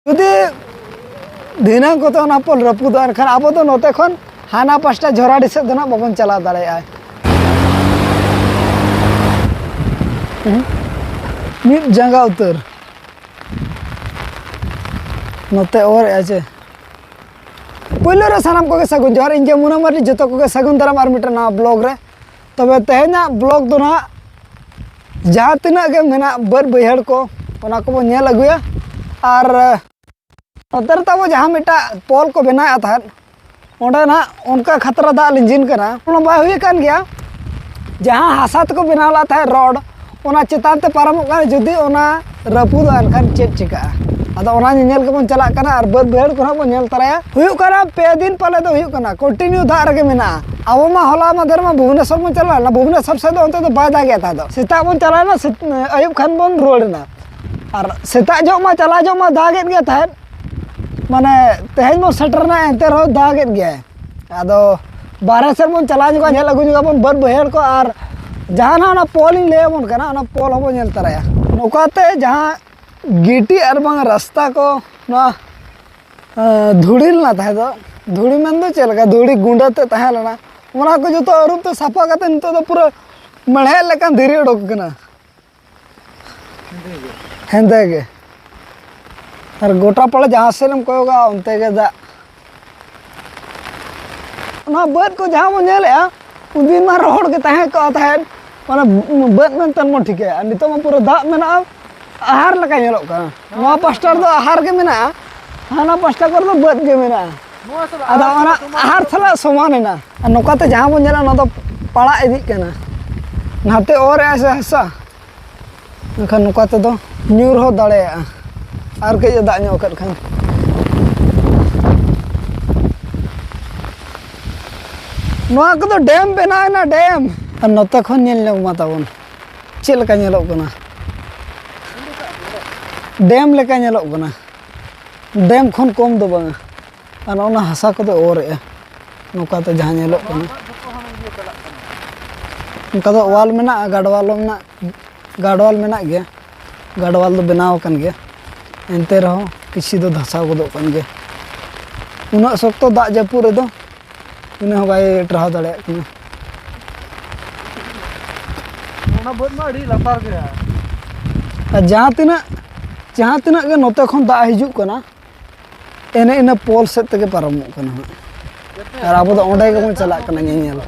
जुदी धीना को तो पोल रपुद एनखान अब तो नोते खन हाना पास्टा झोराडी से ना बाबन चला दाड़े मिद जंगा उतर नोते और आचे पहले रे सानाम को सगुन जोहार इन जमुना मारी जतो को सगुन दाराम आर मिटा ना ब्लॉग रे तबे तेहेना ब्लॉग दो ना जहाँ तिना के मेना बर बैहड़ को ओना को नेल अगुया और नोते तब जहाँ मिटा पोल को बनाया था ओंडे ना उनका खतरा दा लिंजिन कना ओना बा हुई कान गया जहाँ हासात को बनावला था रोड ओना चितान ते पारमोग कान जुदी ओना रपुद एनखान चेक चिका अदा ओना नेल को बन चला कना और बर बैहड़ को बन नेल तराया हुई कना पे दिन पले दो हुई कना कंटिन्यू दा रगे मेना अब मा हला मधर में भुवनेश्वर में चला ना भुवनेश्वर से अंत तो बाय दागे था दो सेता बन चला ना अयुब खान बन रोडना और सेता जो मा चला जो मा दागे गया था माने तेहन मो सेटरना एंते रो दागे गया अदो 12 से बन चला जो नेल अगु जो बन बर बैहड़ को और जहां ना पोल ले बन कना ना पोल हो नेल तराया नोकाते जहां गिटी और बंग रास्ता को ना धुड़ील ना था दो धुड़ी मन दो चलका धुड़ी गुंडाते तहलना ओना को जो तो अरूप तो साफा करते नितो तो पूरा मढ़े लेकन धीरे उडोक कना हेंदे के और गोटा पड़े जहाँ से हम कोगा उनते के दा ना बद को जहाँ मन नेले उन दिन मा रोड के तहे को तहे माने बद मन तन मो ठीक है नितो मा पूरा दा मेना आहार लका नेलोक कना नो पास्टर दो आहार के मेना हाना पास्टर कर दो बद के मेना अदा आहार थला समान ना नोकाते जहाँ बन नेला ना तो पड़ा इदी कना नाते और ऐसे हसा नखा नोकाते दो न्यूर हो दाड़े और कई दा नो कत खान नोआ को तो डैम बनाए ना डैम और नोते खन नेल मा ताबन चेल लका नेलोक कना डैम लेका नेलोक कना डैम खन कम दो बांगा और ओना हसा को तो और नोकाते जहाँ नेलोक कना उनका तो वाल मेना गाडवाल मेना गया गाडवाल तो बनाव कन गया एनते रहो किसी दो धसाव गोदो कन गया उना सख्तो दा जपुर दो इना हो बाय ट्राहा दाड़े कना ओना बद मा अड़ी लातार गया जहाँ तिना के नोते खन दा हिजू कना एने इन पोल से तक पारमो कना और अब तो ओंडे के बन चला कना नेल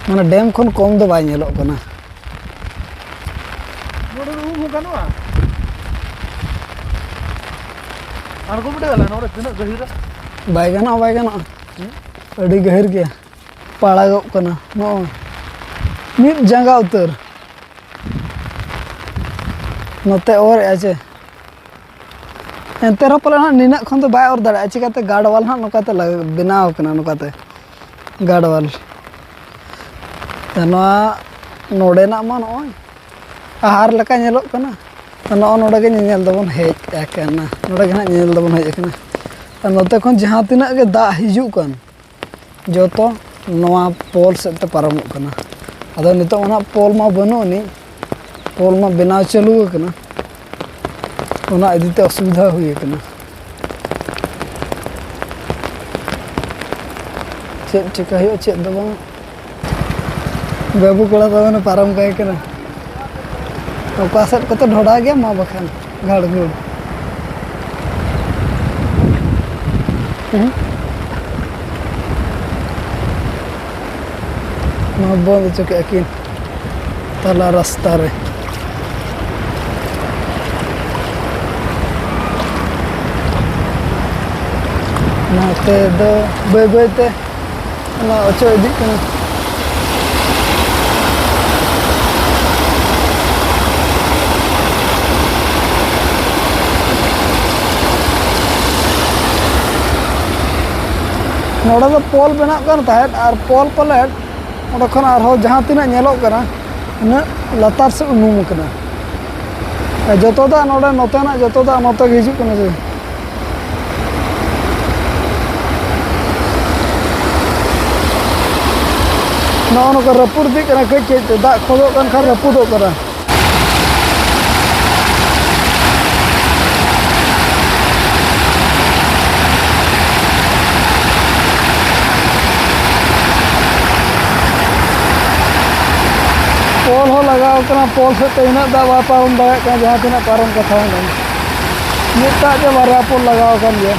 माने डैम खन कम दो बाय नेलो कना नोडे रूम गनवा आरगो बडे गला नोडे तिना गहिरा बाय गना अड़ी गहिर गया पाड़ा गो कना नो मिद जंगा उतर नोते और आचे एंते पले ना निना खन तो बाय और दाड़ा चिकाते गाडवाल ना नोकाते बनाव कना नोकाते गाडवाल तनवा नोडे ना मा नो आहार लका नेलोक कना नो नोडे के नेल दबन हेज आकना नोडे के ना नेल दबन हेज आकना नोते खन जहाँ तिना के दा हिजू कन जो तो नवा पोल से ते पारमो कना अदो नितो ओना पोल मा बनो नि पोल मा बनाव चालू कना ओना इदीते असुविधा हुई कना चेक चिका हो चेक दो बांग बाबू कोड़ा दो ने पारम कहे कना ओका सेट को तो ढोड़ा गया मा बखान घाड़गुड़ मा बंद चुके अकिन तला रास्ता रे नाते दो बे ना ओचो इदी कना नोड़ा तो पोल बना कर तहत और पोल पले ओडे खन आरो जहाँ तिना नेलोक कना इन लतार से उनुम कना जतो दा नोडे नोते ना जतो दा नोते हिजू कना जे नौका रपुर दी कई दा खोदो रपुदो लगाव कना पोल से तो इना दा बा पारम दाड़ा का जहां तना पारम कथा है मिटा के बारया पोल लगाव kan गया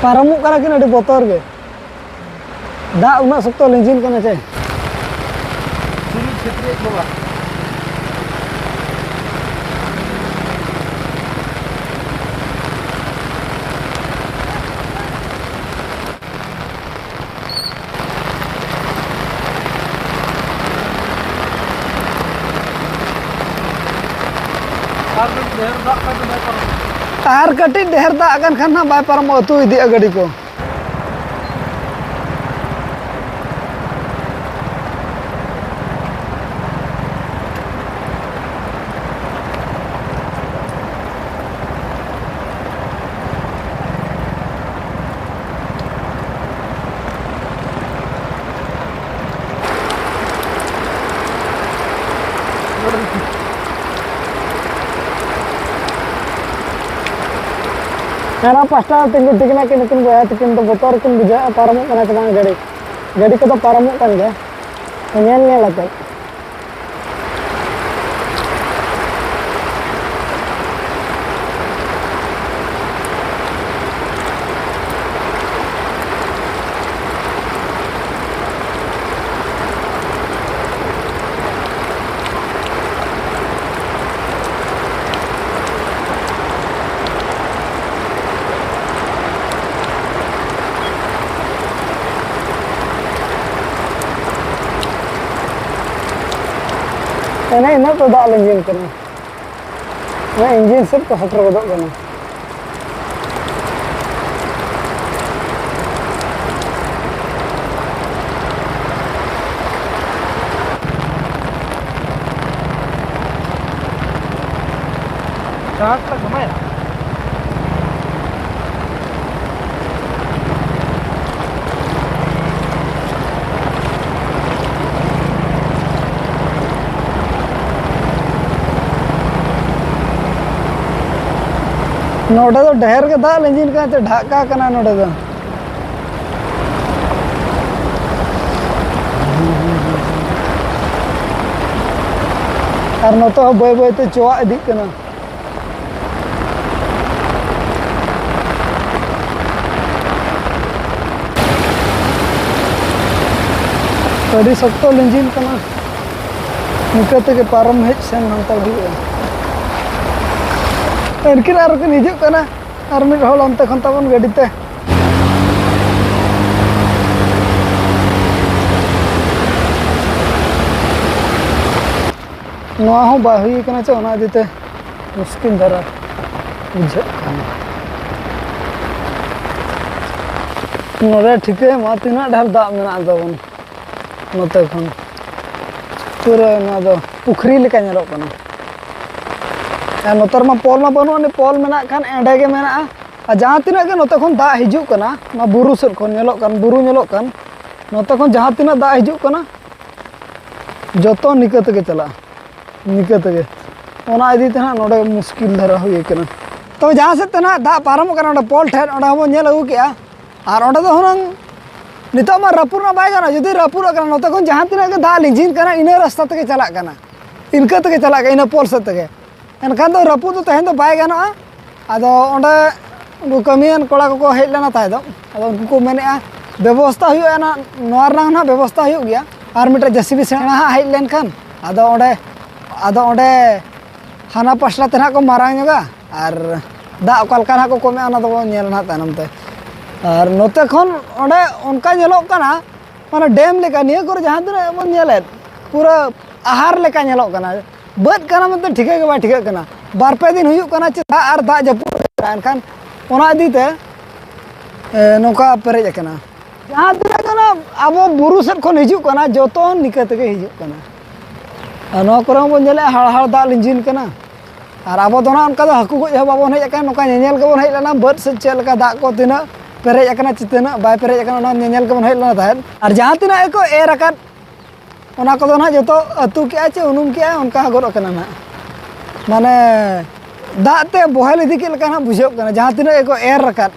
पारमuk kana kin adi botor ge दा उना सकतो लिंजिन कना चे सुनी क्षेत्र एक बाबा आर कटी ढेर दा अगन खाना बाय पारम अतु इदी गाड़ी को Karena pasta tinggi tinggi nak ini kan gaya tikin tu botor kan bija paramuk kan cuma gadi kita paramuk kan ya, nyanyi lah kan. Ini tuh dak lenjin kena. Nah engine sip tuh hater bodok kena. कहाँ तक घुमाया नोडे तो ढेर के दाल engine का तो ढाका कना नोडे तो और नोतो बय बय ते चोआ इदी कना अड़ी सख्तो इंजन कना निकते के पारम हेज सेन नंतर हुआ इनकिन आरकिन हिजुक कना आर मिद हol onte खन ताबन गाड़ी ते नोआ हो बा हुई कना चे ओना दिते मुश्किल धरा बुझे नोरे ठीके मा तिना ढार दा मेना दबन नोते खन पूरा ना दो पुखरी लेका नेलो कना नोतर मा पोल मा बनो पोल मेना खान एंडे के मेना जहाँ तीना के नोते खन दा हिजुक कना ना बुरु सेद खन नेलोक कान बुरु नेलोक कान नोते खन जहाँ तीना दा हिजुक कना जतो निकत के चला निकत के ओना इदी तना नोडे मुश्किल धरा हुई कना तो जहाँ से तना दा पारम कना नोडे पोल ठेर ओडा हो नेल अगु के आर ओडे दो हुनंग नितो मा रपुर ना बाय कना जदी रपुर कना नोते खन जहाँ तीना के दा लिंजिन कना इने रास्ता तके चला कना इनका तके चला के इने पोल से तके एनखान तो रपू तो तहन तो बाय गाना आदो ओंडे उनको कमियन कोड़ा को हेज लेना ताय दो आदो उनको को मेने व्यवस्था हुआ ना नोर ना व्यवस्था हुआ गया और मिटा जेसीबी सेना हेज लेन खान आदो ओंडे हाना पसला तेना को मारांग जोगा और दा ओकालका ना को कमे ओना दो नेल ना तानम ते और नोते खन ओंडे उनका नेलोक काना माने डैम लेका निया कर जहां तने मन नेले पूरा आहार लेका नेलोक काना बद कना मतलब ठीक है ठीक है बार पे दिन हुई कना दा और दा जपुर एनखान ओना इदीते नौका पेरेज कना जहाँ तीना कना अब बुरु सेद खन हिजु कना जतो निकते के हिजु कना नो करे बन जेले हाड़ हाड़ दा लिंजिन कना और अब दो ना उनका हाकू गज बाबन हेज कना नौका नेनेल के बन हेज लेना बद से चेल का दा को तीना पेरेज कना चितना बाय पेरेज कना ओना नेनेल के बन हेज लेना ताहेन और जहाँ तीना एको एर अकाद ओना को ना जतो अतु के आचे उनुम के उनका गोर कना ना माने दाते बहेल इदी के लेका बुझे जहाँ तीना को एर रकात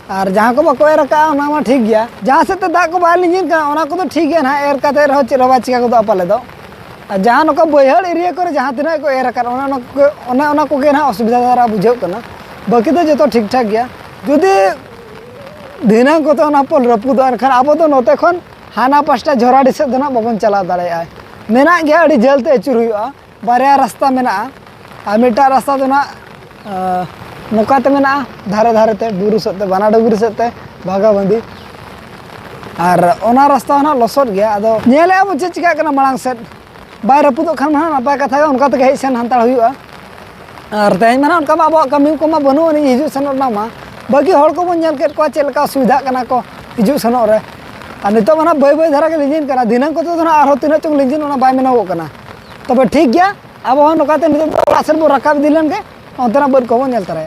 और जहाँ को बाको एर रका ओना मा ठीक गया जहाँ से ते दाग को बाय लिंजिन का ओना को तो ठीक गया ना एर काते रहो चिरबा चिका को अपाले दो और जहाँ नका बहड़ एरिया करे जहाँ तीना को एर रकात ओना को के ना असुविधा दारा बुझे बाकी तो जो ठीक ठाक गया जुदी दिना को तो पल रपुद एनखान अब तो नोते खन हाना पास्टा झोराडी से दो बाबन चला दाड़ा मेना गया अड़ी जलते अचुर हुआ बारया रास्ता मेना और मिटा रास्ता तो ना नौकाते मेना धारे धारे ते बुरु सत्ते बनाडुगुरी सत्ते भागाबंदी और ओना रास्ता ना लसोद गया अदो नेले अब चे चिका कना मांग सेट बाय रपुद खान ना नापाय कथा उनका ते हेज सेन हांताड़ हुआ और तेज में उनका अब कमी को बनू हिजू सेनोना मा बाकी हर को बन नेल केट को चेलका सुविधा कना को हिजू सेनो रे और नितो मना बै बै धारा के लिंजिन कना दिनन को तो आरो तीना चंग लिंजिन ओना बाय मेनावो कना तबे ठीक गया अब नौकाते नितो बो रकाब दिलन के अंतरा बद को नेल तरह